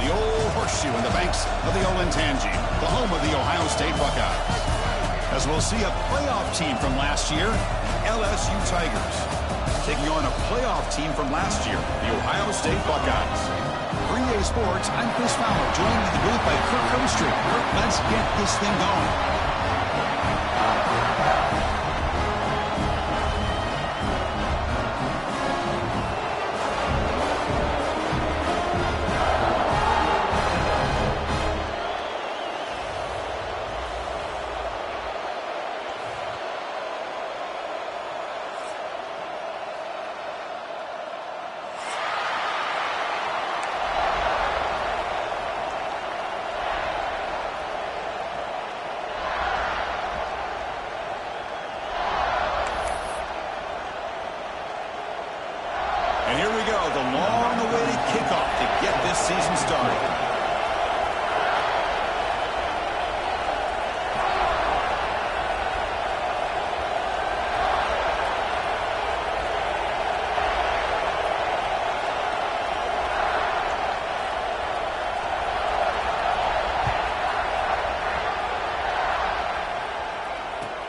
the old horseshoe in the banks of the Olentangy, the home of the Ohio State Buckeyes. As we'll see a playoff team from last year, LSU Tigers, taking on a playoff team from last year, the Ohio State Buckeyes. For EA Sports, I'm Chris Fowler, joined in the booth by Kirk Herbstreit. Kirk, let's get this thing going. And here we go, the long-awaited kickoff to get this season started.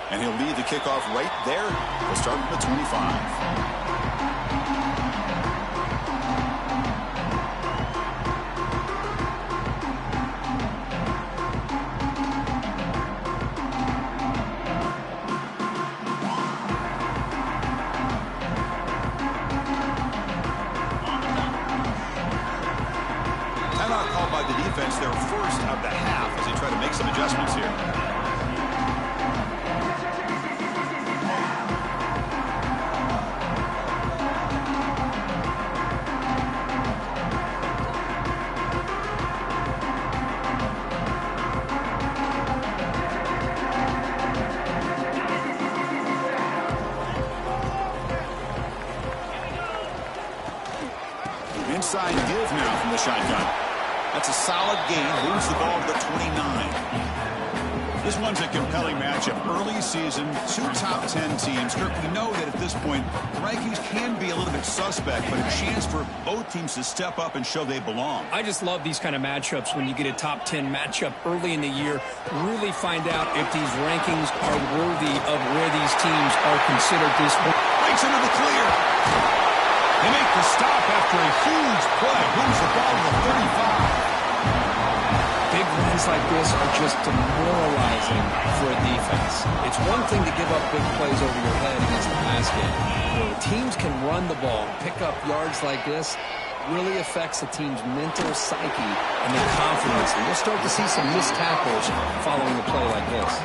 And he'll lead the kickoff right there. We'll start with the 25. Timeout called by the defense, their first of the half, as they try to make some adjustments here. Inside give now from the shotgun. That's a solid gain. Moves the ball to the 29. This one's a compelling matchup. Early season, two top 10 teams. Kirk, we know that at this point, the rankings can be a little bit suspect, but a chance for both teams to step up and show they belong. I just love these kind of matchups when you get a top 10 matchup early in the year. Really find out if these rankings are worthy of where these teams are considered this point. Breaks into the clear. They make the stop after a huge play. Moves the ball to the 35. Big runs like this are just demoralizing for a defense. It's one thing to give up big plays over your head against the pass game. When teams can run the ball and pick up yards like this, really affects the team's mental psyche and their confidence. And you'll start to see some missed tackles following a play like this.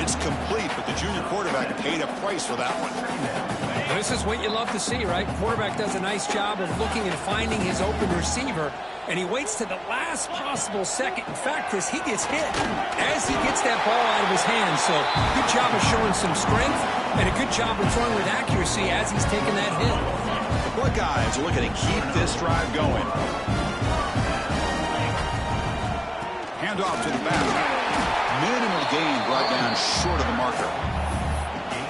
It's complete, but the junior quarterback paid a price for that one. This is what you love to see, right? Quarterback does a nice job of looking and finding his open receiver, and he waits to the last possible second. In fact, Chris, he gets hit as he gets that ball out of his hands. So good job of showing some strength and a good job of throwing with accuracy as he's taking that hit. The Buckeyes are looking to keep this drive going. Hand off to the back. Minimal gain brought down short of the marker.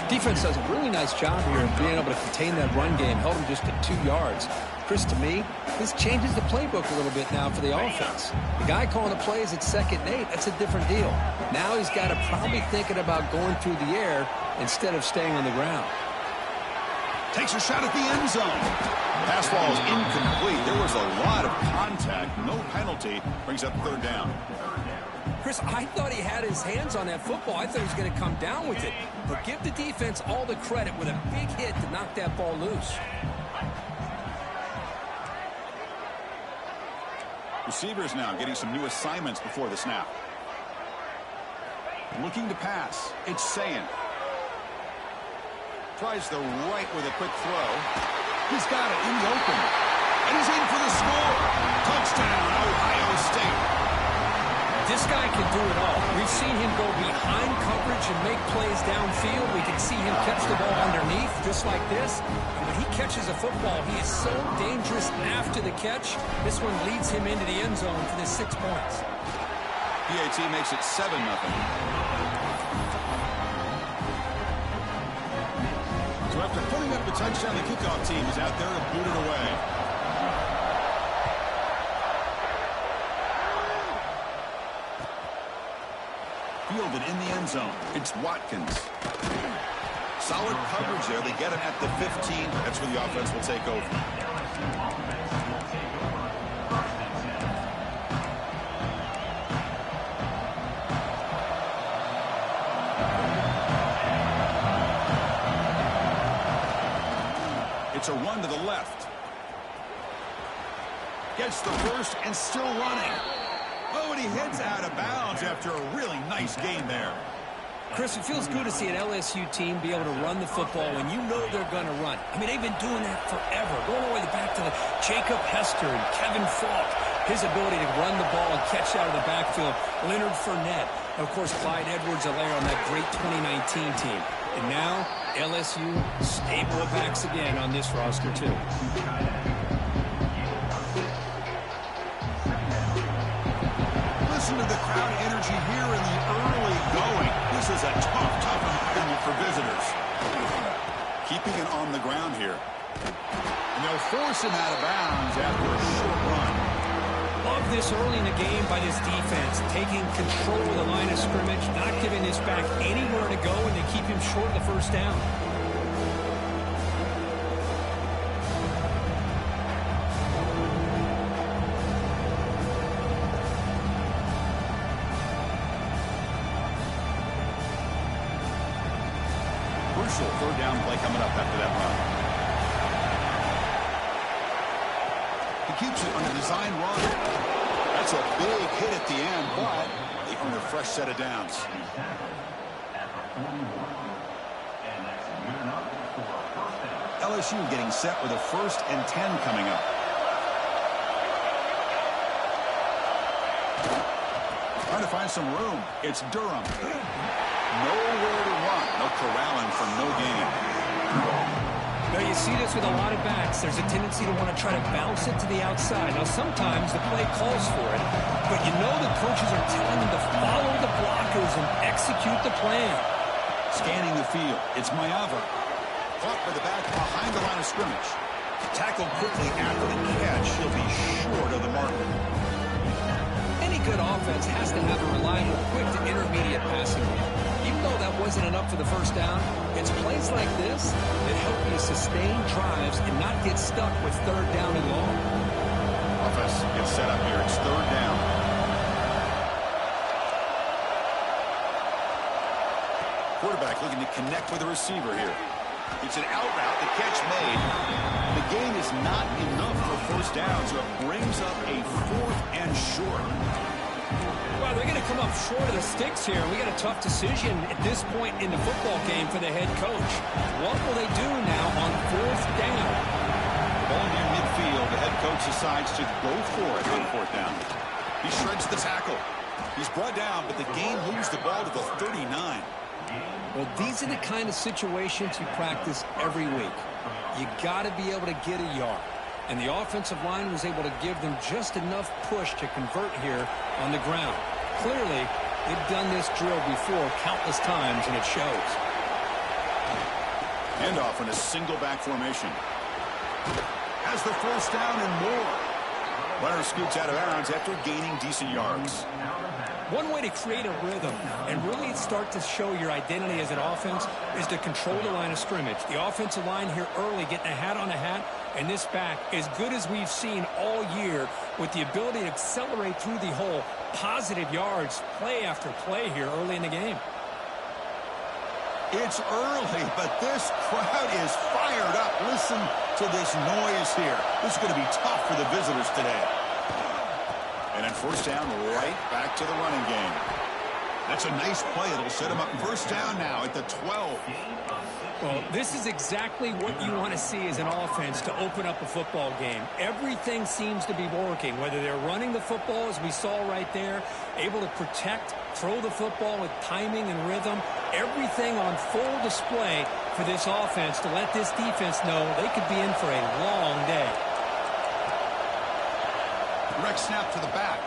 Defense does a really nice job here of being able to contain that run game. Held him just at 2 yards. Chris, to me, this changes the playbook a little bit now for the offense. The guy calling the plays at 2nd and 8, that's a different deal. Now he's got to probably thinking about going through the air instead of staying on the ground. Takes a shot at the end zone. Pass ball is incomplete. There was a lot of contact. No penalty. Brings up 3rd down. Chris, I thought he had his hands on that football. I thought he was going to come down with it. But give the defense all the credit with a big hit to knock that ball loose. Receivers now getting some new assignments before the snap. Looking to pass. It's Sayin. Tries the right with a quick throw. He's got it in the open. And he's in for the score. Touchdown, Ohio State. This guy can do it all. We've seen him go behind coverage and make plays downfield. We can see him catch the ball underneath, just like this. And when he catches a football, he is so dangerous after the catch. This one leads him into the end zone for the 6 points. PAT makes it 7-0. So after putting up the touchdown, the kickoff team is out there to boot it away. fielded in the end zone. It's Watkins. Solid coverage there. They get him at the 15. That's where the offense will take over. It's a run to the left. Gets the first and still running. Oh, and he heads out of bounds after a really nice game there. Chris, it feels good to see an LSU team be able to run the football when you know they're going to run. I mean, they've been doing that forever, going all the way back to Jacob Hester and Kevin Falk. His ability to run the ball and catch out of the backfield. Leonard Fournette. And, of course, Clyde Edwards-Helaire on that great 2019 team. And now, LSU stable of backs again on this roster, too. Listen to the crowd energy here in the early going. This is a tough environment for visitors. Keeping it on the ground here. And they'll force him out of bounds after a short run. Love this early in the game by this defense. Taking control of the line of scrimmage, not giving this back anywhere to go, and they keep him short of the first down. Crucial third down play coming up after that run. He keeps it on a design run. That's a big hit at the end, but they earn a fresh set of downs. LSU getting set with a 1st and 10 coming up. Trying to find some room. It's Durham. Nowhere to run. No corralling for no gain. Now, you see this with a lot of backs. There's a tendency to want to try to bounce it to the outside. Now, sometimes the play calls for it, but you know the coaches are telling them to follow the blockers and execute the plan. Scanning the field. It's Mayava. Caught by the back behind the line of scrimmage. Tackled quickly after the catch. He'll be short of the marker. Any good offense has to have a reliable, quick to intermediate passing game. Even though that wasn't enough for the first down, it's plays like this that help you sustain drives and not get stuck with third down and long. Offense gets set up here. It's third down. Quarterback looking to connect with the receiver here. It's an out route. The catch made. The gain is not enough for first down, so it brings up a 4th and short. Well, they're going to come up short of the sticks here. We got a tough decision at this point in the football game for the head coach. What will they do now on 4th down? Ball near midfield. The head coach decides to go for it on 4th down. He shreds the tackle. He's brought down, but the game moves the ball to the 39. Well, these are the kind of situations you practice every week. You got to be able to get a yard. And the offensive line was able to give them just enough push to convert here on the ground. Clearly, they've done this drill before countless times, and it shows. Handoff in a single back formation. Has the first down and more. Runner scoots out of bounds after gaining decent yards. One way to create a rhythm and really start to show your identity as an offense is to control the line of scrimmage. The offensive line here early getting a hat on a hat, and this back as good as we've seen all year with the ability to accelerate through the hole. Positive yards, play after play here early in the game. It's early, but this crowd is fired up. Listen to this noise here. This is going to be tough for the visitors today. And then first down, right back to the running game. That's a nice play. It'll set him up first down now at the 12. Well, this is exactly what you want to see as an offense to open up a football game. Everything seems to be working, whether they're running the football, as we saw right there, able to protect, throw the football with timing and rhythm. Everything on full display for this offense to let this defense know they could be in for a long day. Direct snap to the back.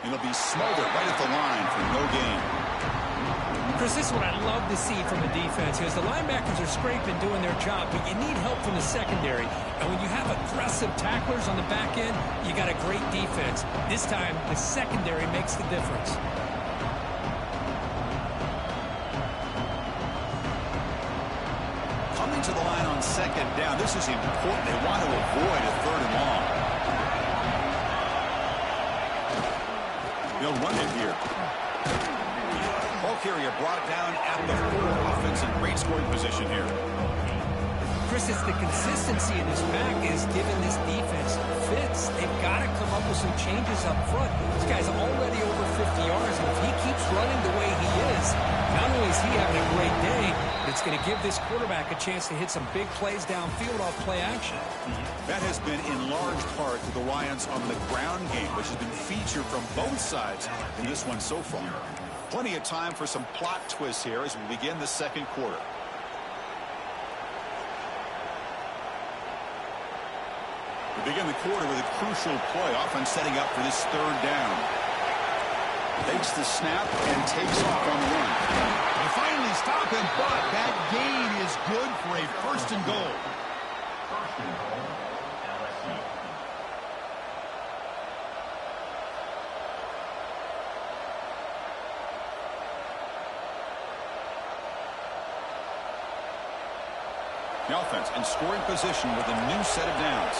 It'll be smothered right at the line for no gain. Chris, this is what I love to see from the defense is the linebackers are scraping, doing their job, but you need help from the secondary. And when you have aggressive tacklers on the back end, you got a great defense. This time, the secondary makes the difference. second down. This is important. They want to avoid a third and long. They'll run it here. Ball carrier brought down at the 4. Offense in great scoring position here. Chris, it's the consistency in this pack is giving this defense fits. They've got to come up with some changes up front. This guy's already over 50 yards, and if he keeps running the way he is, not only is he having a great day, but it's going to give this quarterback a chance to hit some big plays downfield off play action. That has been in large part to the reliance on the ground game, which has been featured from both sides in this one so far. Plenty of time for some plot twists here as we begin the second quarter. We begin the quarter with a crucial play, often setting up for this third down. Takes the snap and takes off on the run. They finally stop him, but that gain is good for a first and goal. The offense in scoring position with a new set of downs.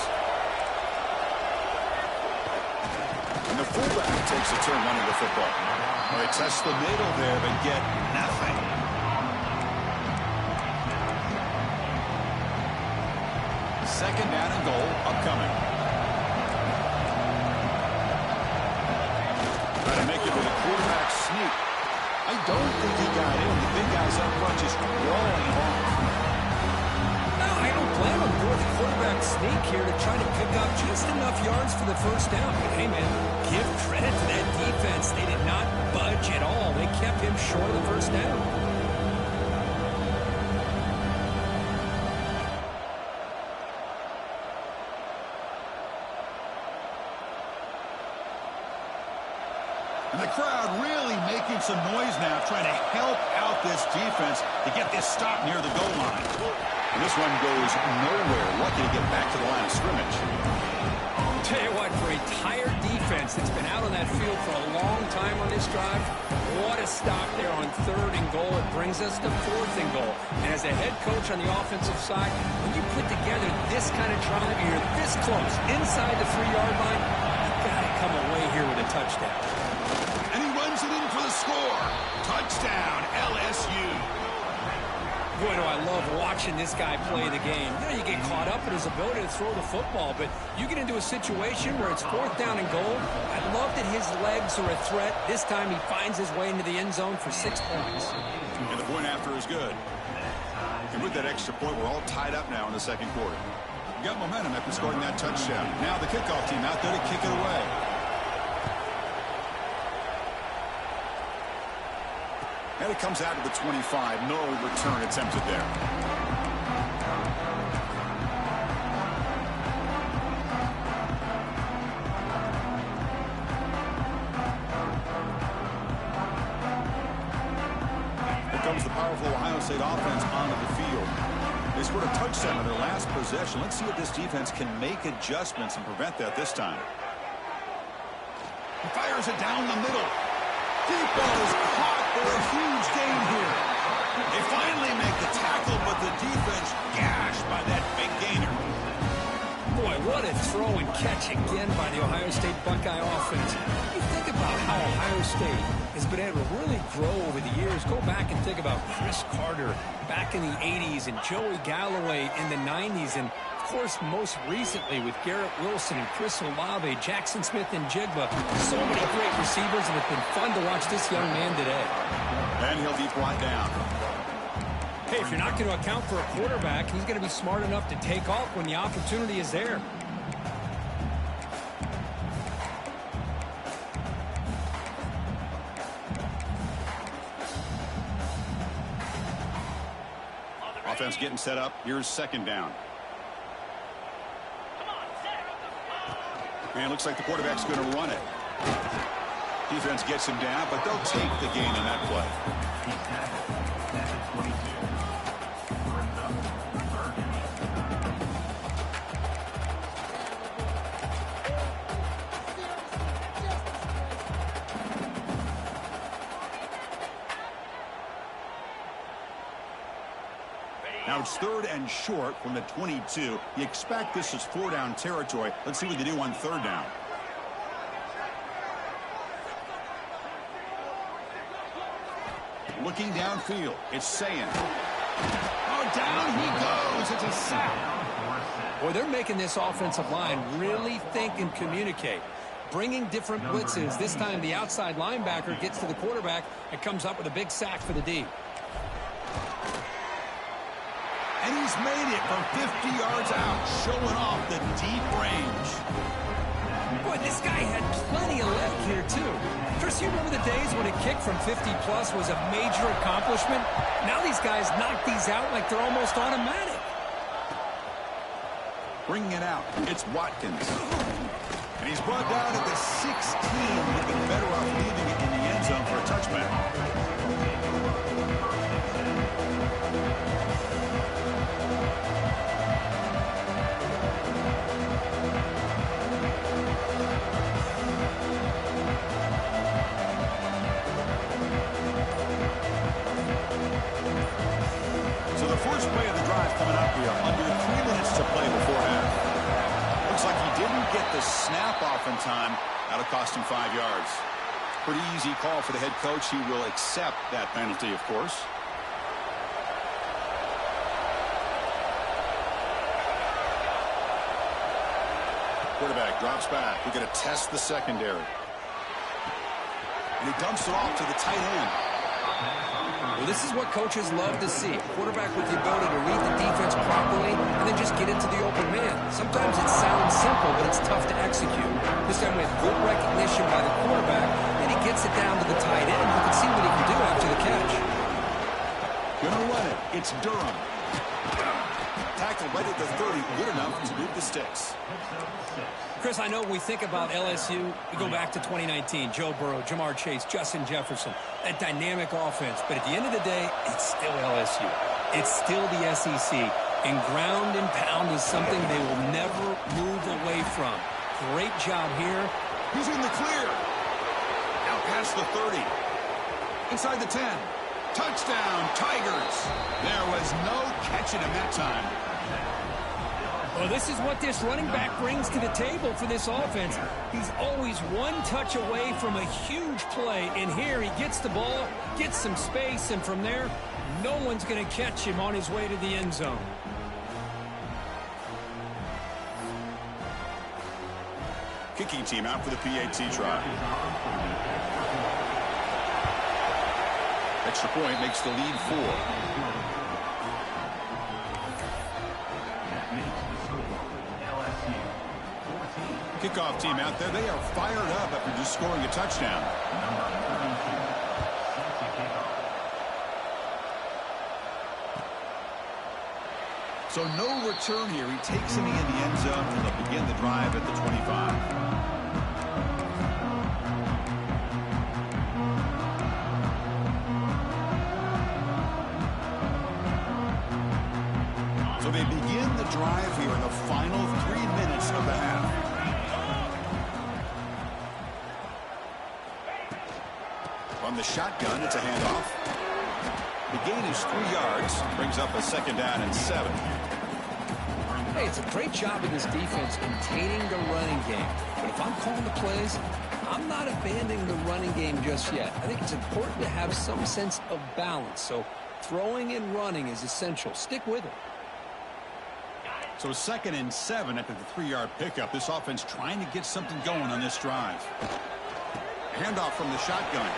And the fullback takes a turn running the football. Well, they test the middle there, but get nothing. Second down and goal upcoming. Trying to make it with a quarterback sneak. I don't think he got in. The big guys up front just rolling him off. I don't blame him for the quarterback sneak here to try to pick up just enough yards for the first down. But hey, man, give credit to that defense. They did not budge at all. They kept him short of the first down. And the crowd really making some noise now, trying to help out this defense to get this stop near the goal line. And this one goes nowhere. Lucky to get back to the line of scrimmage. Tell you what, for a tired defense that's been out on that field for a long time on this drive, what a stop there on third and goal. It brings us to fourth and goal. And as a head coach on the offensive side, when you put together this kind of drive, you're this close, inside the 3-yard line, you've got to come away here with a touchdown. And he runs it in for the score. Touchdown, LSU. Boy, do I love watching this guy play the game. You know, you get caught up in his ability to throw the football, but you get into a situation where it's fourth down and goal. I love that his legs are a threat. This time he finds his way into the end zone for 6 points. And the point after is good. And with that extra point, we're all tied up now in the second quarter. We got momentum after scoring that touchdown. Now the kickoff team out there to kick it away. And it comes out to the 25. No return attempted there. Here comes the powerful Ohio State offense onto the field. They scored a touchdown in their last possession. Let's see if this defense can make adjustments and prevent that this time. He fires it down the middle. Deep ball is caught for a huge gain here. They finally make the tackle, but the defense gashed by that big gainer. Boy, what a throw and catch again by the Ohio State Buckeye offense. You think about how Ohio State has been able to really grow over the years. Go back and think about Chris Carter back in the 80s and Joey Galloway in the 90s. And, of course, most recently with Garrett Wilson and Chris Olave, Jackson Smith and Jigba. So many great receivers, and it's been fun to watch this young man today. And he'll be brought down. Hey, if you're not going to account for a quarterback, he's going to be smart enough to take off when the opportunity is there. Offense getting set up. Here's second down. And it looks like the quarterback's going to run it. Defense gets him down, but they'll take the gain on that play. Now it's 3rd and short from the 22. You expect this is 4-down territory. Let's see what they do on 3rd down. Looking downfield, it's Sayin. Oh, down he goes. It's a sack. Boy, they're making this offensive line really think and communicate. Bringing different blitzes. This time the outside linebacker gets to the quarterback and comes up with a big sack for the D. And he's made it from 50 yards out, showing off the deep range. Boy, this guy had plenty of leg here, too. Chris, you remember the days when a kick from 50-plus was a major accomplishment? Now these guys knock these out like they're almost automatic. Bringing it out, it's Watkins. And he's brought down at the 16. Would have been better off leaving it in the end zone for a touchback. So the first play of the drive coming up here. Under 3 minutes to play before half. Looks like he didn't get the snap off in time. That'll cost him 5 yards. Pretty easy call for the head coach. He will accept that penalty, of course. Quarterback drops back. We're going to test the secondary. And he dumps it off to the tight end. Well, this is what coaches love to see. A quarterback with the ability to read the defense properly and then just get into the open man. Sometimes it sounds simple, but it's tough to execute. This time with good recognition by the quarterback, and he gets it down to the tight end. You can see what he can do after the catch. Gonna run it. It's Durham. Tackle right at the 30. Good enough to move the sticks. Chris, I know when we think about LSU, we go back to 2019. Joe Burrow, Jamar Chase, Justin Jefferson, that dynamic offense. But at the end of the day, it's still LSU. It's still the SEC. And ground and pound is something they will never move away from. Great job here. He's in the clear. Out past the 30. Inside the 10. Touchdown, Tigers. There was no catching him that time. Well, this is what this running back brings to the table for this offense. He's always one touch away from a huge play, and here he gets the ball, gets some space, and from there, no one's going to catch him on his way to the end zone. Kicking team out for the PAT try. Extra point makes the lead 4. Kickoff team out there. They are fired up after just scoring a touchdown. So no return here. He takes him in the end zone, and they'll begin the drive at the 25. So they begin the drive here in the final 3 minutes of the half. From the shotgun, it's a handoff. The gain is 3 yards, brings up a 2nd down and 7. Hey, it's a great job of this defense containing the running game. But if I'm calling the plays, I'm not abandoning the running game just yet. I think it's important to have some sense of balance. So throwing and running is essential. Stick with it. So 2nd and 7 after the 3-yard pickup. This offense trying to get something going on this drive. Handoff from the shotgun.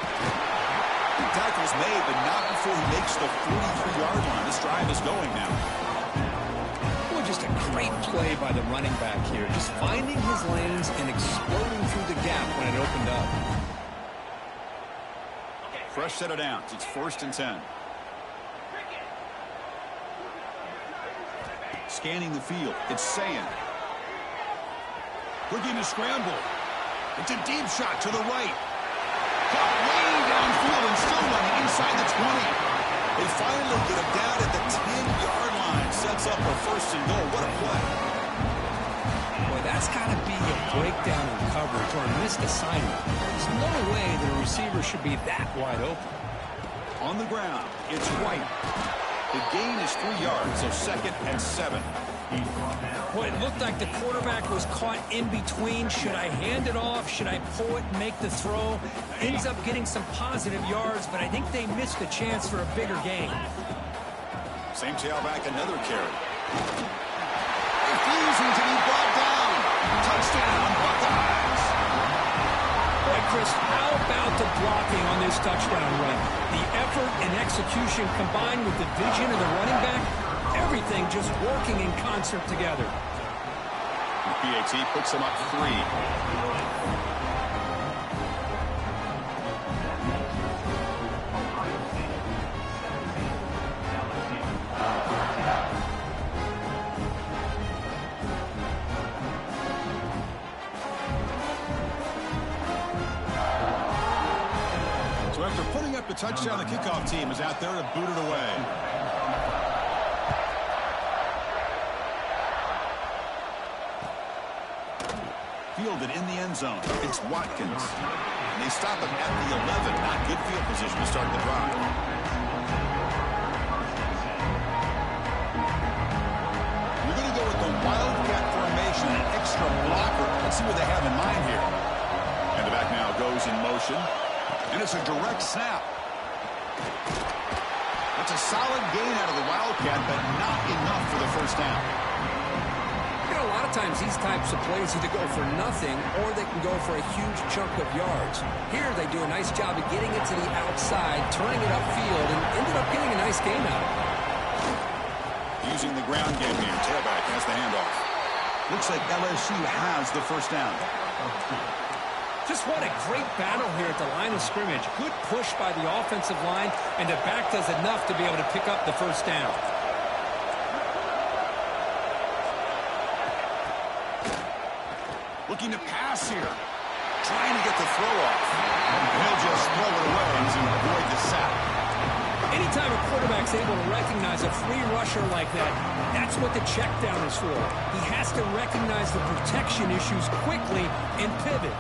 The tackle's made, but not before he makes the 43-yard line. This drive is going now. Boy, just a great play by the running back here. Just finding his lanes and exploding through the gap when it opened up. Fresh set of downs. It's 1st and 10. Scanning the field. It's Sayin. Looking to scramble. It's a deep shot to the right. Caught way downfield and still running inside the 20. They finally get him down at the 10-yard line. Sets up a 1st and goal. What a play. Boy, that's got to be a breakdown in coverage or a missed assignment. There's no way that a receiver should be that wide open. On the ground, it's White. The gain is 3 yards, so 2nd and 7. Well, it looked like the quarterback was caught in between. Should I hand it off? Should I pull it and make the throw? Ends up getting some positive yards, but I think they missed a chance for a bigger gain. Same tailback, another carry. Refusing to be brought down. Touchdown, Buckeyes. Boy, Chris, how about the blocking on this touchdown run? The effort and execution combined with the vision of the running back, everything just working in concert together. PAT puts them up 3. So after putting up the touchdown, the kickoff team is out there to boot it away. Fielded in the end zone. It's Watkins. And they stop him at the 11. Not good field position to start the drive. We're going to go with the Wildcat formation, an extra blocker. Let's see what they have in mind here. And the back now goes in motion. And it's a direct snap. That's a solid gain out of the Wildcat, but not enough for the first down. A lot of times these types of plays either go for nothing or they can go for a huge chunk of yards. Here they do a nice job of getting it to the outside, turning it upfield, and ended up getting a nice gain out of it. Using the ground game here. Tailback has the handoff. Looks like LSU has the first down. Just what a great battle here at the line of scrimmage. Good push by the offensive line, and the back does enough to be able to pick up the first down. Looking to pass here. Trying to get the throw off. He'll just throw it away to avoid the sack. Anytime a quarterback's able to recognize a free rusher like that, that's what the check down is for. He has to recognize the protection issues quickly and pivot.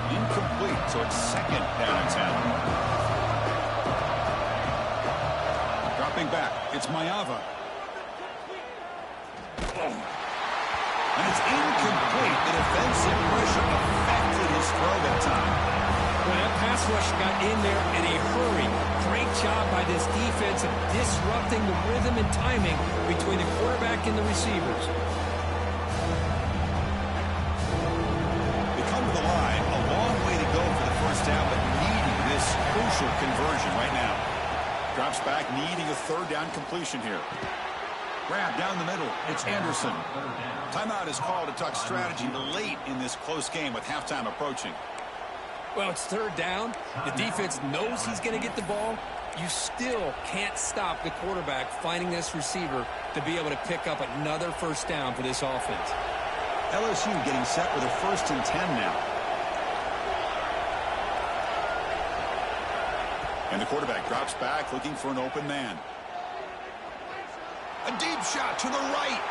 Incomplete, so it's 2nd down and 10. Dropping back, it's Mayava. And it's incomplete. The defensive pressure affected his throw that time. Well, that pass rush got in there in a hurry. Great job by this defense of disrupting the rhythm and timing between the quarterback and the receivers. They come to the line. A long way to go for the first down, but needing this crucial conversion right now. Drops back, needing a 3rd down completion here. Grab down the middle. It's Anderson. Timeout is called to talk strategy late in this close game with halftime approaching. Well, it's 3rd down. The defense knows he's going to get the ball. You still can't stop the quarterback finding this receiver to be able to pick up another first down for this offense. LSU getting set with a 1st and 10 now. And the quarterback drops back looking for an open man. A deep shot to the right.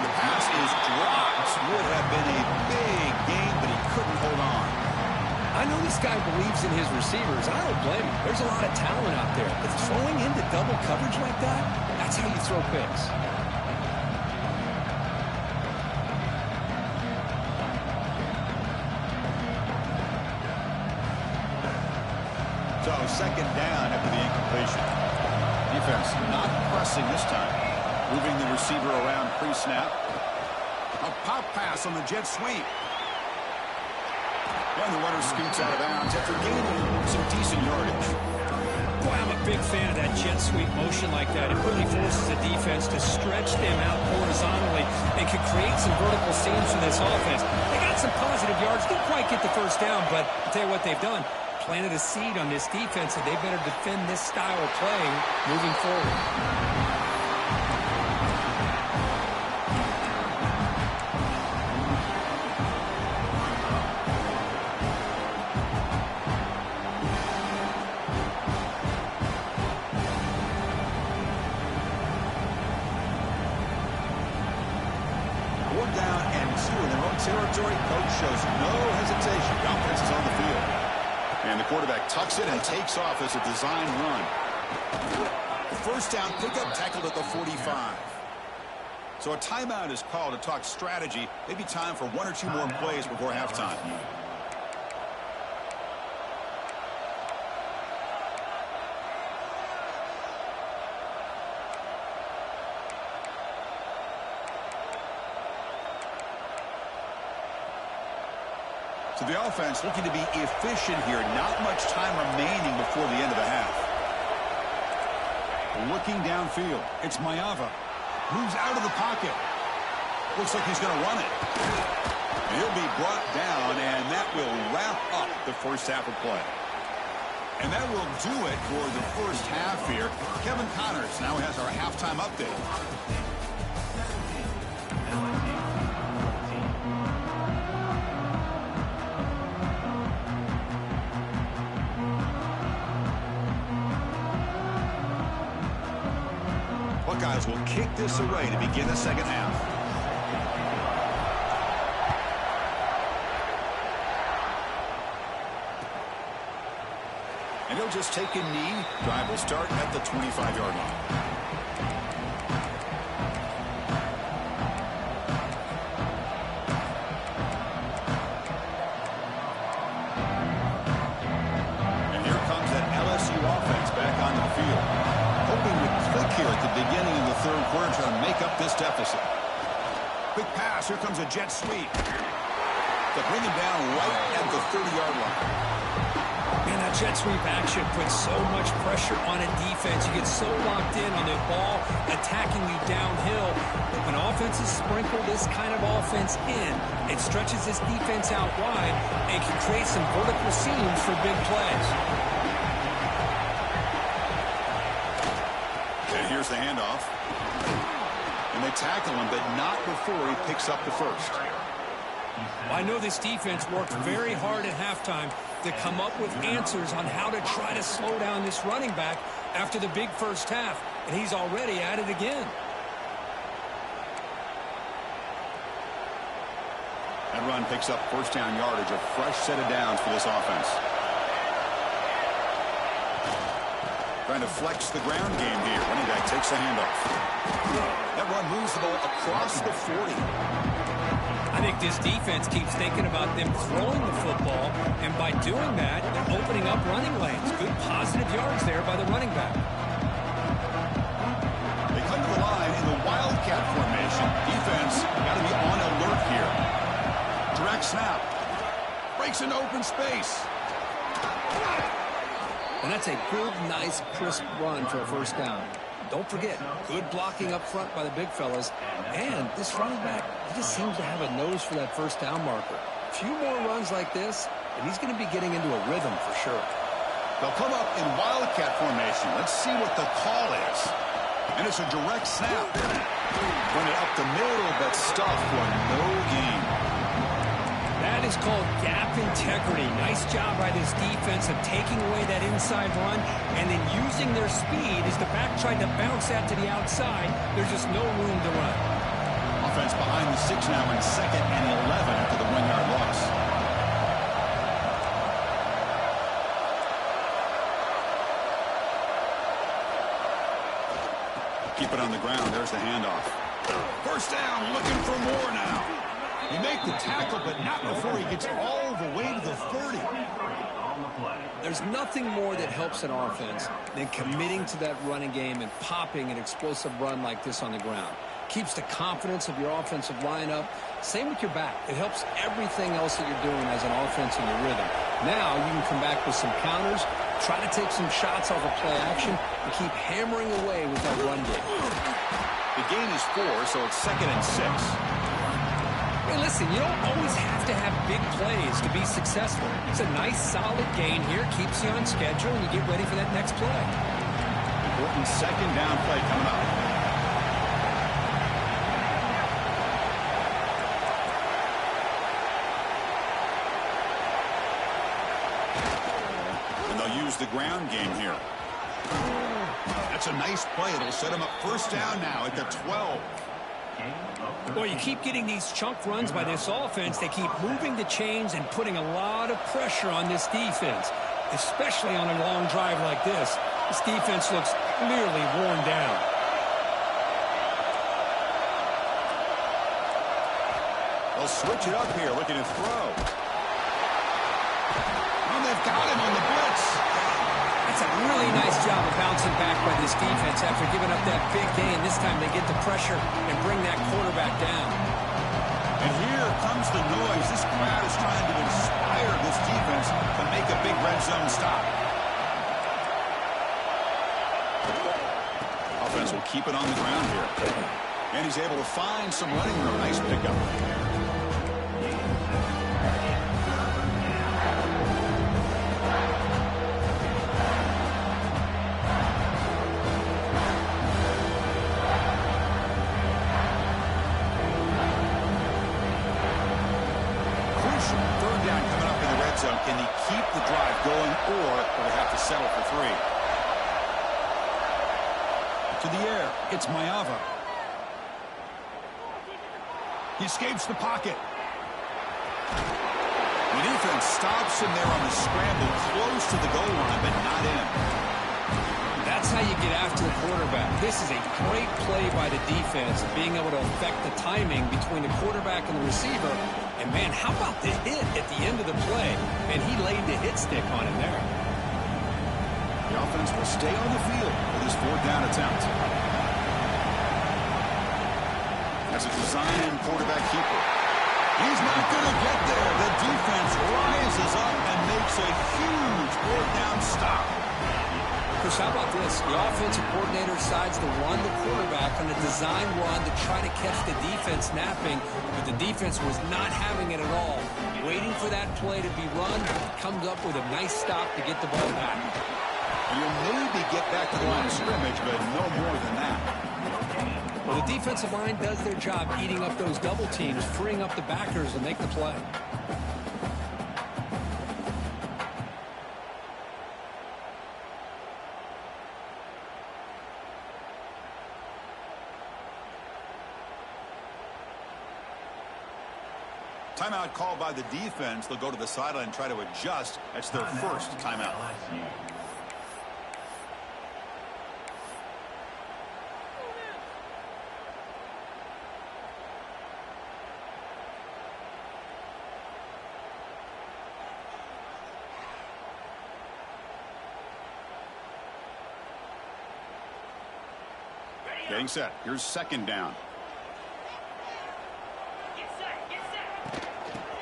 The pass is dropped. Would have been a big gain, but he couldn't hold on. I know this guy believes in his receivers. I don't blame him. There's a lot of talent out there. But throwing into double coverage like that, that's how you throw picks. So 2nd down after the incompletion. Defense not pressing this time. Moving the receiver around pre-snap. A pop pass on the jet sweep. And the runner scoots out of bounds after gaining some decent yardage. Boy, I'm a big fan of that jet sweep motion like that. It really forces the defense to stretch them out horizontally and can create some vertical seams for this offense. They got some positive yards. Didn't quite get the first down, but I'll tell you what they've done. Planted a seed on this defense, and they better defend this style of play moving forward. in their own territory, coach shows no hesitation. The offense is on the field. And the quarterback tucks it and takes off as a design run. First down pickup, tackled at the 45. So a timeout is called to talk strategy. Maybe time for one or two more plays before halftime. So the offense looking to be efficient here. Not much time remaining before the end of the half. Looking downfield. It's Mayava. Moves out of the pocket. Looks like he's going to run it. He'll be brought down, and that will wrap up the first half of play. And that will do it for the first half here. Kevin Connors now has our halftime update. Buckeyes will kick this away to begin the second half. And he'll just take a knee. Drive will start at the 25-yard line. And here comes that LSU offense back onto the field. Hoping to click here at the beginning of the third quarter to make up this deficit. Quick pass. Here comes a jet sweep. To bring him down right at the 30-yard line. Man, that jet sweep action puts so much pressure on a defense. You get so locked in on the ball attacking you downhill. But when offenses sprinkle this kind of offense in, it stretches this defense out wide and can create some vertical seams for big plays. And here's the handoff. And they tackle him, but not before he picks up the first. I know this defense worked very hard at halftime to come up with answers on how to try to slow down this running back after the big first half, and he's already at it again. That run picks up first down yardage, a fresh set of downs for this offense. Trying to flex the ground game here. Running back takes the handoff. That run moves the ball across the 40. I think this defense keeps thinking about them throwing the football, and by doing that, they're opening up running lanes. Good positive yards there by the running back. They come to the line in the Wildcat formation. Defense got to be on alert here. Direct snap. Breaks into open space. And that's a good, nice, crisp run for a first down. Don't forget, good blocking up front by the big fellas. And this running back, he just seems to have a nose for that first down marker. A few more runs like this, and he's going to be getting into a rhythm for sure. They'll come up in Wildcat formation. Let's see what the call is. And it's a direct snap. Run it up the middle, but stuffed for no gain. That is called gap integrity. Nice job by this defense of taking away that inside run and then using their speed as the back tried to bounce that to the outside. There's just no room to run. Offense behind the 6 now in 2nd and 11 after the 1-yard loss. Keep it on the ground. There's the handoff. First down, looking for more now. He make the tackle, but not before he gets all the way to the 30. There's nothing more that helps an offense than committing to that running game and popping an explosive run like this on the ground. Keeps the confidence of your offensive lineup. Same with your back. It helps everything else that you're doing as an offense in your rhythm. Now you can come back with some counters, try to take some shots off of play action, and keep hammering away with that run game. The gain is 4, so it's 2nd and 6. Hey, listen, you don't always have to have big plays to be successful. It's a nice, solid gain here. Keeps you on schedule, and you get ready for that next play. Important second down play coming up. And they'll use the ground game here. That's a nice play. It'll set them up first down now at the 12. Well, you keep getting these chunk runs by this offense. They keep moving the chains and putting a lot of pressure on this defense, especially on a long drive like this. This defense looks clearly worn down. They'll switch it up here, looking to throw. And they've got him on the blitz. That's a really nice job of bouncing back by this defense after giving up that big gain. This time they get the pressure and bring that quarterback down. And here comes the noise. This crowd is trying to inspire this defense to make a big red zone stop. Offense will keep it on the ground here. And he's able to find some running room. Nice pickup. Can he keep the drive going, or will he have to settle for 3? To the air, it's Mayava. He escapes the pocket. The defense stops him there on the scramble, close to the goal line, but not in. That's how you get after the quarterback. This is a great play by the defense, being able to affect the timing between the quarterback and the receiver. And, man, how about the hit at the end of the play? And he laid the hit stick on him there. The offense will stay on the field for this 4th down attempt. That's a design quarterback keeper. He's not going to get there. The defense rises up and makes a huge 4th down stop. Chris, how about this? The offensive coordinator decides to run the quarterback on a design run to try to catch the defense napping, but the defense was not having it at all. Waiting for that play to be run, comes up with a nice stop to get the ball back. You'll maybe get back to the line of scrimmage, but no more than that. Well, the defensive line does their job eating up those double teams, freeing up the backers to make the play. Timeout called by the defense. They'll go to the sideline and try to adjust. That's their first timeout. Getting set. Here's 2nd down.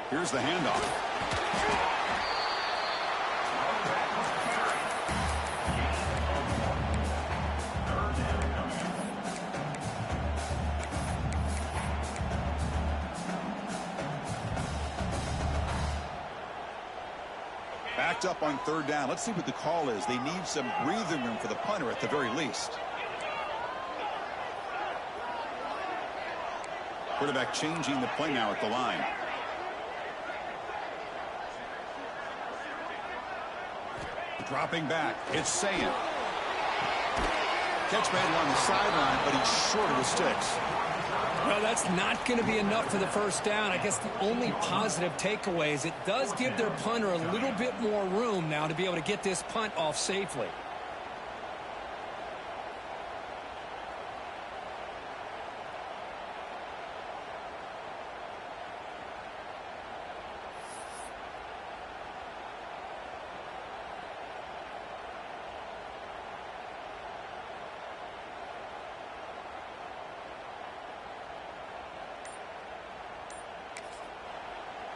Here's the handoff. Backed up on 3rd down. Let's see what the call is. They need some breathing room for the punter at the very least. Quarterback changing the play now at the line. Dropping back, it's Sayan. Catch man on the sideline, but he's short of the sticks. Well, that's not going to be enough for the 1st down. I guess the only positive takeaway is it does give their punter a little bit more room now to be able to get this punt off safely.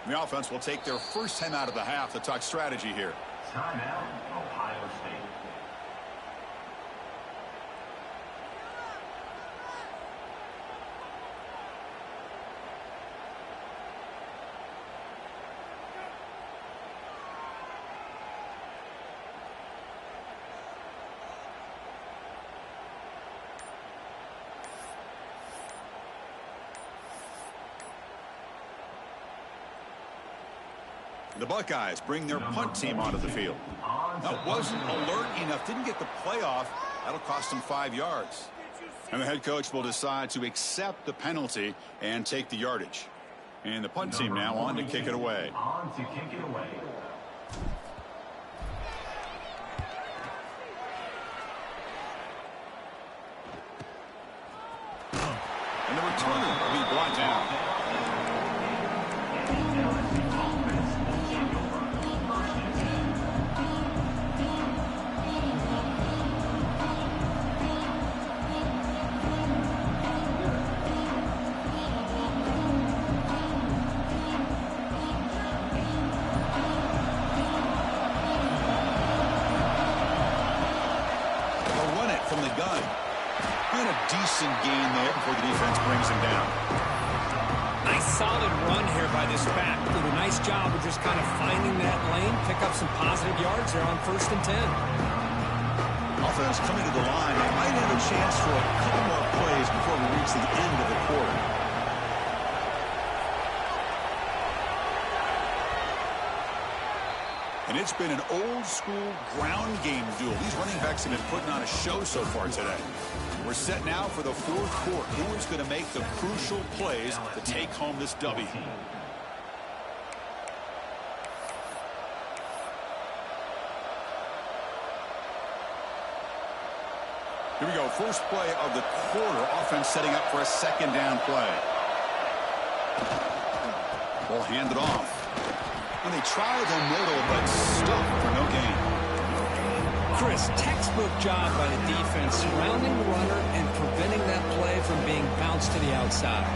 The offense will take their first time out of the half to talk strategy here. Timeout, Ohio State. The Buckeyes bring their punt team onto the field. Now, wasn't alert enough, didn't get the play off. That'll cost them 5 yards. And the head coach will decide to accept the penalty and take the yardage. And the punt team now on to kick it away. On to kick it away. And the return will be brought down. They'll run it from the gun. And a decent gain there before the defense brings him down. Nice solid run here by this back. Did a nice job of just kind of finding that lane, pick up some positive yards there on 1st and 10. Offense coming to the line. They might have a chance for a couple more plays before we reach the end of the quarter. And it's been an old-school ground game duel. These running backs have been putting on a show so far today. We're set now for the 4th quarter. Who is going to make the crucial plays to take home this W? Here we go. First play of the quarter. Offense setting up for a 2nd down play. Ball handed off. And they try the middle, but stuck for no gain. Chris, textbook job by the defense surrounding the runner and preventing that play from being bounced to the outside.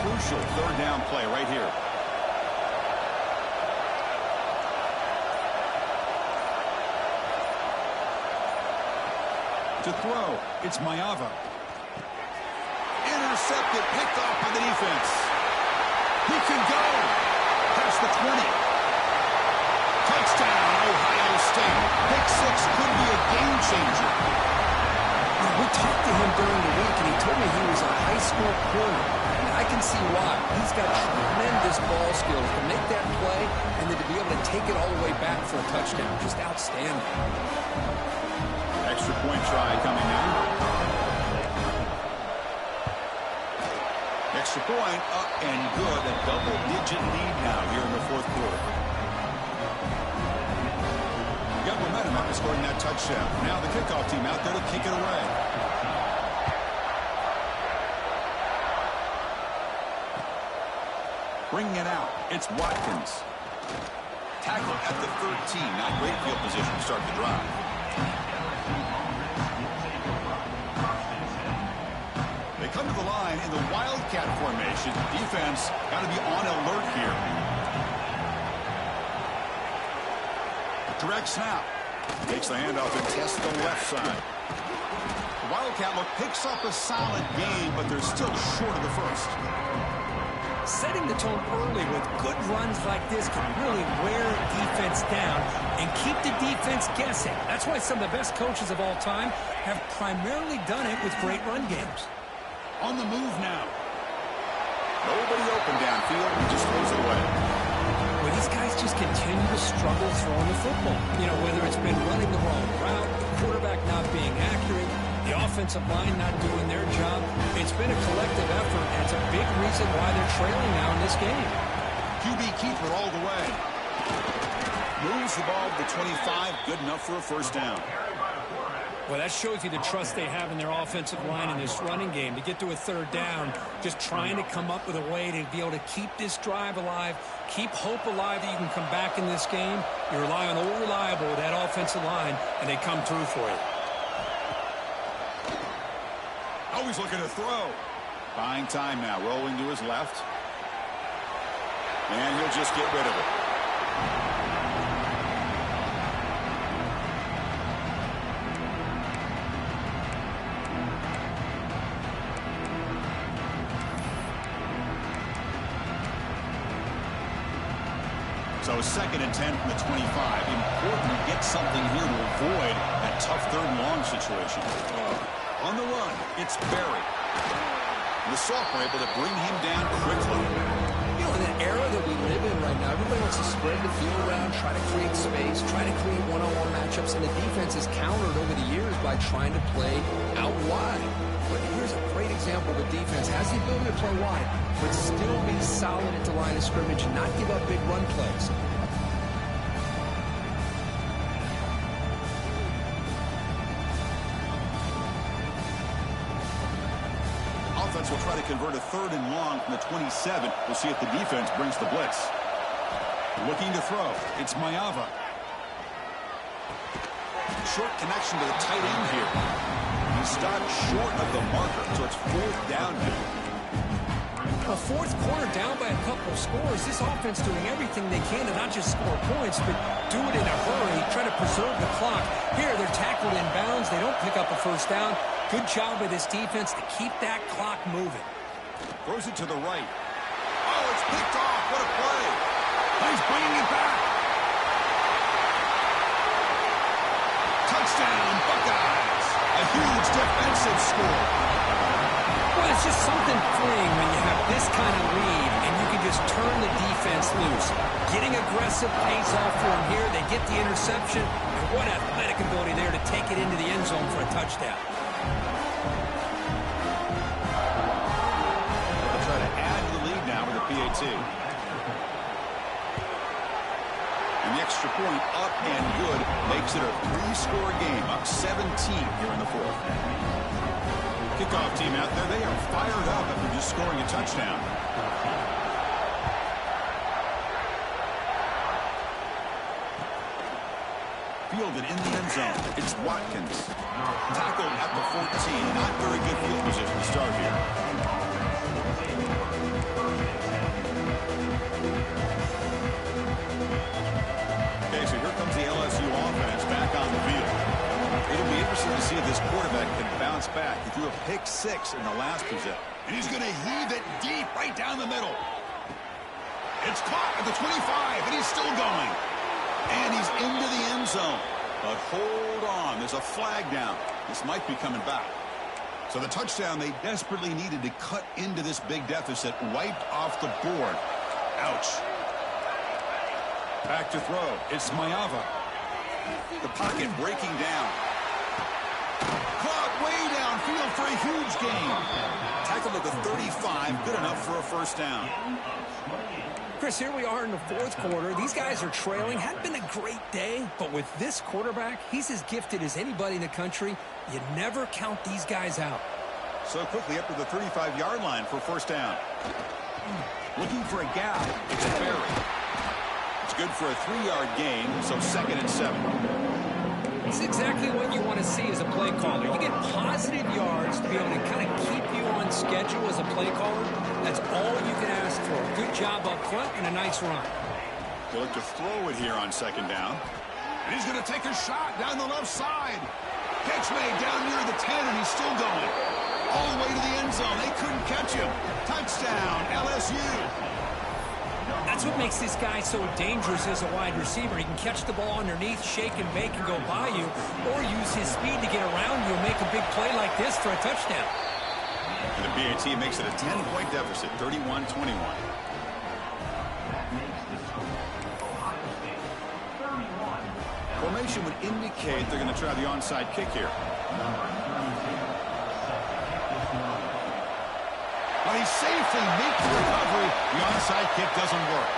Crucial 3rd down play right here. To throw, it's Mayava. Intercepted, picked off by the defense. He can go. Past the 20. Touchdown, Ohio State. Pick 6 could be a game changer. We talked to him during the week, and he told me he was a high school corner. And I can see why. He's got tremendous ball skills to make that play and then to be able to take it all the way back for a touchdown. Just outstanding. Extra point try coming now. Extra point up and good. A double-digit lead now here in the 4th quarter. Got momentum after scoring that touchdown. Now the kickoff team out there to kick it away. Bringing it out, it's Watkins. Tackle at the 13. Not great field position to start the drive. They come to the line in the Wildcat formation. Defense got to be on alert here. Direct snap. Takes the handoff and tests the left side. The Wildcat look picks up a solid game, but they're still short of the first. Setting the tone early with good runs like this can really wear defense down and keep the defense guessing. That's why some of the best coaches of all time have primarily done it with great run games. On the move now. Nobody open downfield. He just throws it away. Well, these guys just continue to struggle throwing the football. You know, whether it's been running the wrong route, the quarterback not being accurate, the offensive line not doing their job. It's been a collective effort, and it's a big reason why they're trailing now in this game. QB keeper all the way. Moves the ball to the 25. Good enough for a 1st down. Well, that shows you the trust they have in their offensive line in this running game. To get to a 3rd down, just trying to come up with a way to be able to keep this drive alive, keep hope alive that you can come back in this game. You rely on the reliable, that offensive line, and they come through for you. Always looking to throw. Buying time now, rolling to his left. And he'll just get rid of it. So 2nd and 10 from the 25. Important to get something here to avoid that tough 3rd and long situation. On the run, it's Barry. The sophomore able to bring him down quickly. You know, in an era that we live in right now, everybody wants to spread the field around, try to create space, try to create one-on-one matchups, and the defense has countered over the years by trying to play out wide. But here's a great example of a defense has the ability to play wide, but still be solid at the line of scrimmage and not give up big run plays. Offense will try to convert a 3rd and long from the 27. We'll see if the defense brings the blitz. Looking to throw. It's Maiava. Short connection to the tight end here. He stopped short of the marker, so it's 4th down now. A 4th quarter down by a couple of scores. This offense doing everything they can to not just score points, but do it in a hurry, try to preserve the clock. Here, they're tackled in bounds. They don't pick up a 1st down. Good job by this defense to keep that clock moving. Throws it to the right. Oh, it's picked off. What a play. He's bringing it back. Touchdown, Buckeyes. A huge defensive score. Well, it's just something freeing when you have this kind of lead and you can just turn the defense loose. Getting aggressive pays off for them here. They get the interception. And what athletic ability there to take it into the end zone for a touchdown. They'll try to add to the lead now with a PAT. And the extra point up and good makes it a 3-score game. Up 17 here in the 4th. Kickoff team out there, they are fired up after just scoring a touchdown. Fielded in the end zone. It's Watkins. Tackled at the 14. Not very good field position to start here. Okay, so here comes the LSU offense back on the field. It'll be interesting to see if this quarterback can bounce back. He threw a pick-6 in the last possession. And he's going to heave it deep right down the middle. It's caught at the 25, and he's still going. And he's into the end zone. But hold on, there's a flag down. This might be coming back. So the touchdown they desperately needed to cut into this big deficit wiped off the board. Ouch. Back to throw. It's Maiava. The pocket breaking down. Caught way downfield for a huge gain. Tackled at the 35. Good enough for a 1st down. Chris, here we are in the 4th quarter. These guys are trailing. Hadn't been a great day, but with this quarterback, he's as gifted as anybody in the country. You never count these guys out. So quickly up to the 35-yard line for 1st down. Looking for a gap. It's Barry. It's good for a 3-yard gain, so 2nd and 7. It's exactly what you want to see as a play caller. You get positive yards to be able to kind of keep you on schedule as a play caller. That's all you can ask for. Good job up front and a nice run. They'll look to throw it here on 2nd down. And he's going to take a shot down the left side. Catch made down near the 10, and he's still going. All the way to the end zone. They couldn't catch him. Touchdown, LSU. That's what makes this guy so dangerous as a wide receiver. He can catch the ball underneath, shake and bake and go by you, or use his speed to get around you and make a big play like this for a touchdown. And the BAT makes it a 10-point deficit, 31-21. Formation would indicate they're going to try the onside kick here. But he safely makes the recovery. The onside kick doesn't work.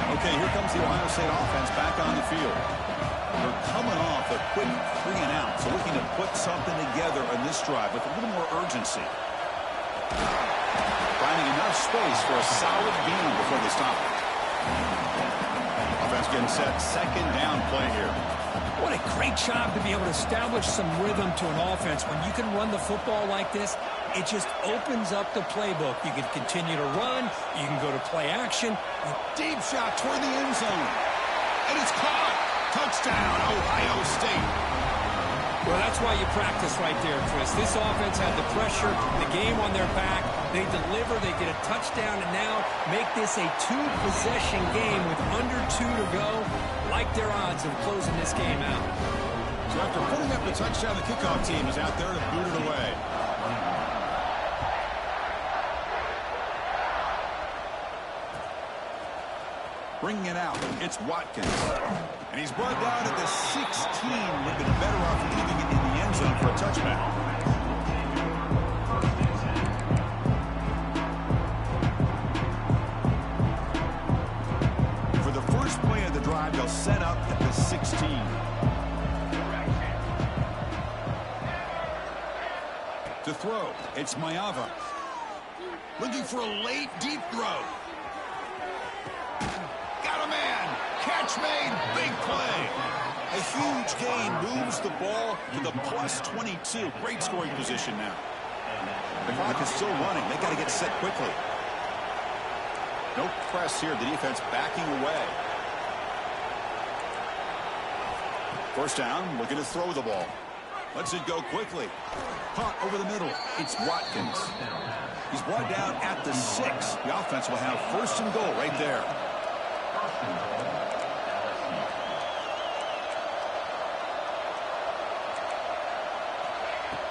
Okay, here comes the Ohio State offense back on the field. They're coming off a quick 3-and-out, so looking to put something together on this drive with a little more urgency. Finding enough space for a solid gain before they stop it. Offense getting set, 2nd down play here. What a great job to be able to establish some rhythm to an offense. When you can run the football like this, It just opens up the playbook. You can continue to run. You can go to play action. Deep shot toward the end zone. And it's caught. Touchdown, Ohio State. Well, that's why you practice right there, Chris. This offense had the pressure, the game on their back. They deliver, they get a touchdown, and now make this a two-possession game with under 2 to go. Like their odds of closing this game out. So after putting up the touchdown, the kickoff team is out there to boot it away. Bringing it out, it's Watkins. And he's brought down at the 16. Would have been better off leaving it in the end zone for a touchback. For the first play of the drive, they'll set up at the 16. To throw, it's Maeva. Looking for a late, deep throw. Got a man. Catch made. Big play. A huge gain moves the ball to the plus 22. Great scoring position now. The clock is still running. They got to get set quickly. No press here. The defense backing away. First down, looking to throw the ball. Lets it go quickly. Caught over the middle. It's Watkins. He's brought down at the 6. The offense will have first and goal right there.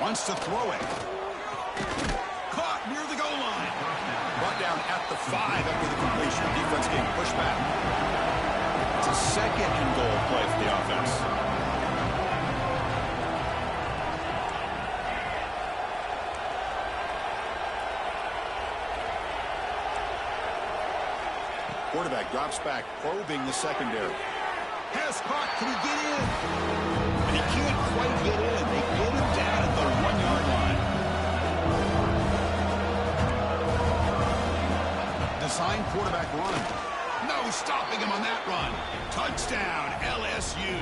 Wants to throw it. Caught near the goal line. Brought down at the 5 after the completion. Defense getting pushed back. It's a second and goal play for the offense. Quarterback drops back, probing the secondary. Pass caught. Can he get in? And he can't quite get in. They get him down at the 1-yard line. Design quarterback run. No stopping him on that run. Touchdown, LSU.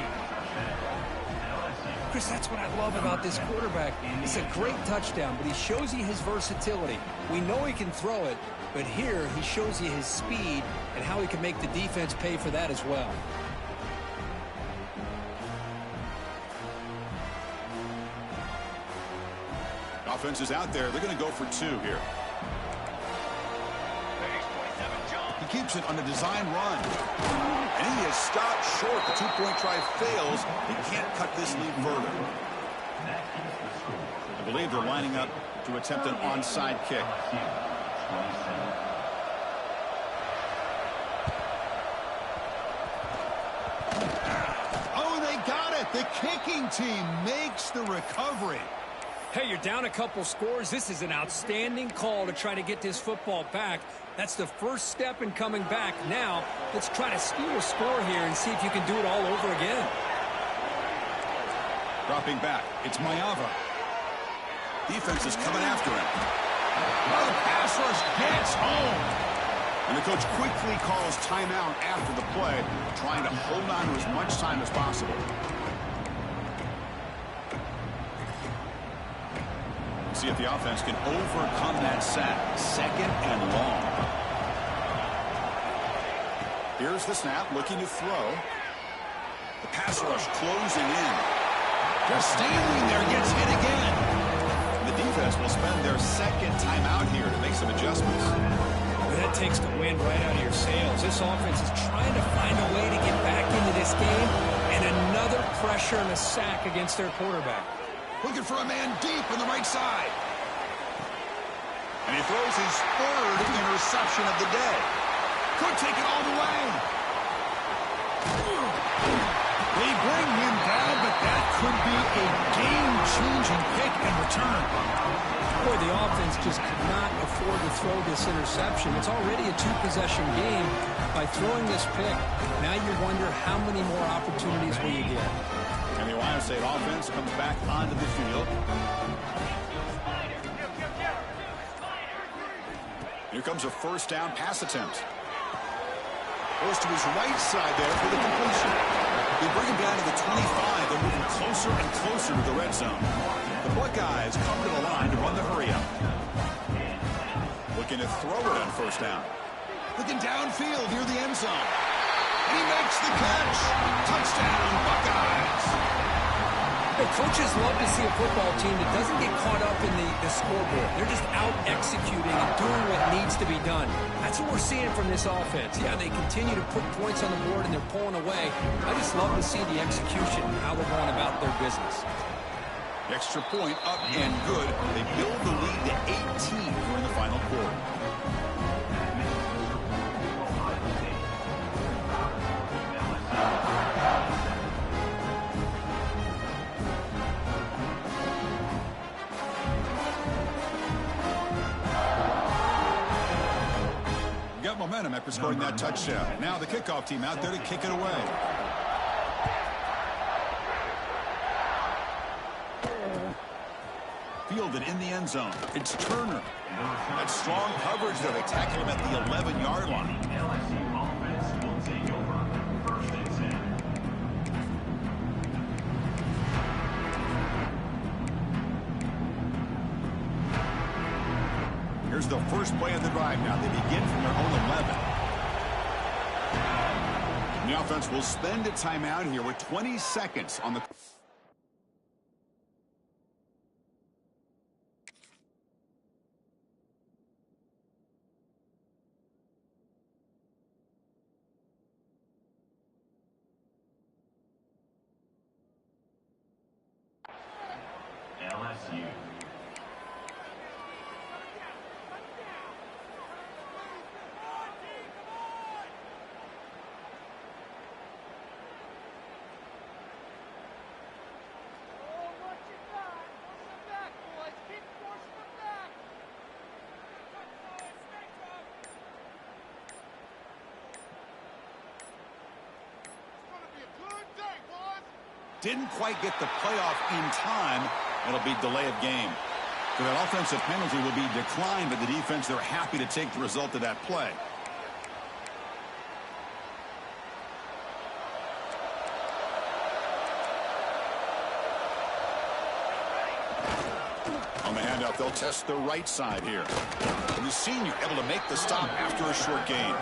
Chris, that's what I love about this quarterback. It's a great touchdown, but he shows you his versatility. We know he can throw it, but here he shows you his speed and how he can make the defense pay for that as well. Offense is out there. They're going to go for 2 here. He keeps it on the design run. And he is stopped short. The 2-point try fails. He can't cut this lead further. I believe they're lining up to attempt an onside kick. Oh, they got it. The kicking team makes the recovery. Hey, you're down a couple scores. This is an outstanding call to try to get this football back. That's the first step in coming back. Now, let's try to steal a score here and see if you can do it all over again. Dropping back, it's Maeva. Defense is coming after him. Oh, the pass rush gets home. And the coach quickly calls timeout after the play, trying to hold on to as much time as possible. See if the offense can overcome that sack. Second and long. Here's the snap, looking to throw. The pass rush closing in. Just standing there, gets hit again. The defense will spend their second timeout here to make some adjustments. Well, that takes the wind right out of your sails. This offense is trying to find a way to get back into this game, and another pressure and a sack against their quarterback. Looking for a man deep on the right side. And he throws his third interception of the day. Could take it all the way. They bring him down, but that could be a game-changing pick and return. Boy, the offense just could not afford to throw this interception. It's already a two-possession game. By throwing this pick, now you wonder how many more opportunities will you get. And the Ohio State offense comes back onto the field. Here comes a first down pass attempt. Goes to his right side there for the completion. They bring him down to the 25. They're moving closer and closer to the red zone. The Buckeyes come to the line to run the hurry-up. Looking to throw it on first down. Looking downfield near the end zone. And he makes the catch. Touchdown, Buckeyes. Hey, coaches love to see a football team that doesn't get caught up in the scoreboard. They're just out executing and doing what needs to be done. That's what we're seeing from this offense. Yeah, they continue to put points on the board and they're pulling away. I just love to see the execution, how they're going about their business. Extra point up and good. They build the lead to 18 during the final quarter. Got momentum after scoring that touchdown. Now the kickoff team out there to kick it away. Fielded in the end zone. It's Turner. That strong coverage there. They tackle him at the 11-yard line. LSU offense will take over. 1st and 10. Here's the first play of the drive now. They begin from their own 11. The offense will spend a timeout here with 20 seconds on the... LSU. Didn't quite get the playoff in time. It'll be delay of game. So that offensive penalty will be declined, but the defense, they're happy to take the result of that play. On the handoff, they'll test the right side here. And the senior able to make the stop after a short gain.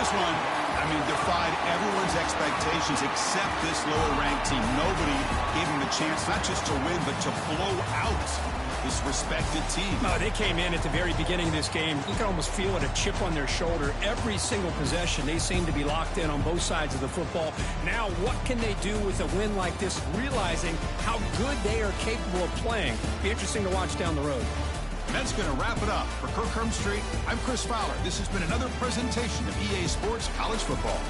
This one, defied everyone's expectations except this lower-ranked team. Nobody gave them the chance not just to win, but to blow out this respected team. They came in at the very beginning of this game. You can almost feel it, a chip on their shoulder. Every single possession, they seem to be locked in on both sides of the football. Now, what can they do with a win like this, realizing how good they are capable of playing? Be interesting to watch down the road. And that's going to wrap it up. For Kirk Street, I'm Chris Fowler. This has been another presentation of EA Sports College Football.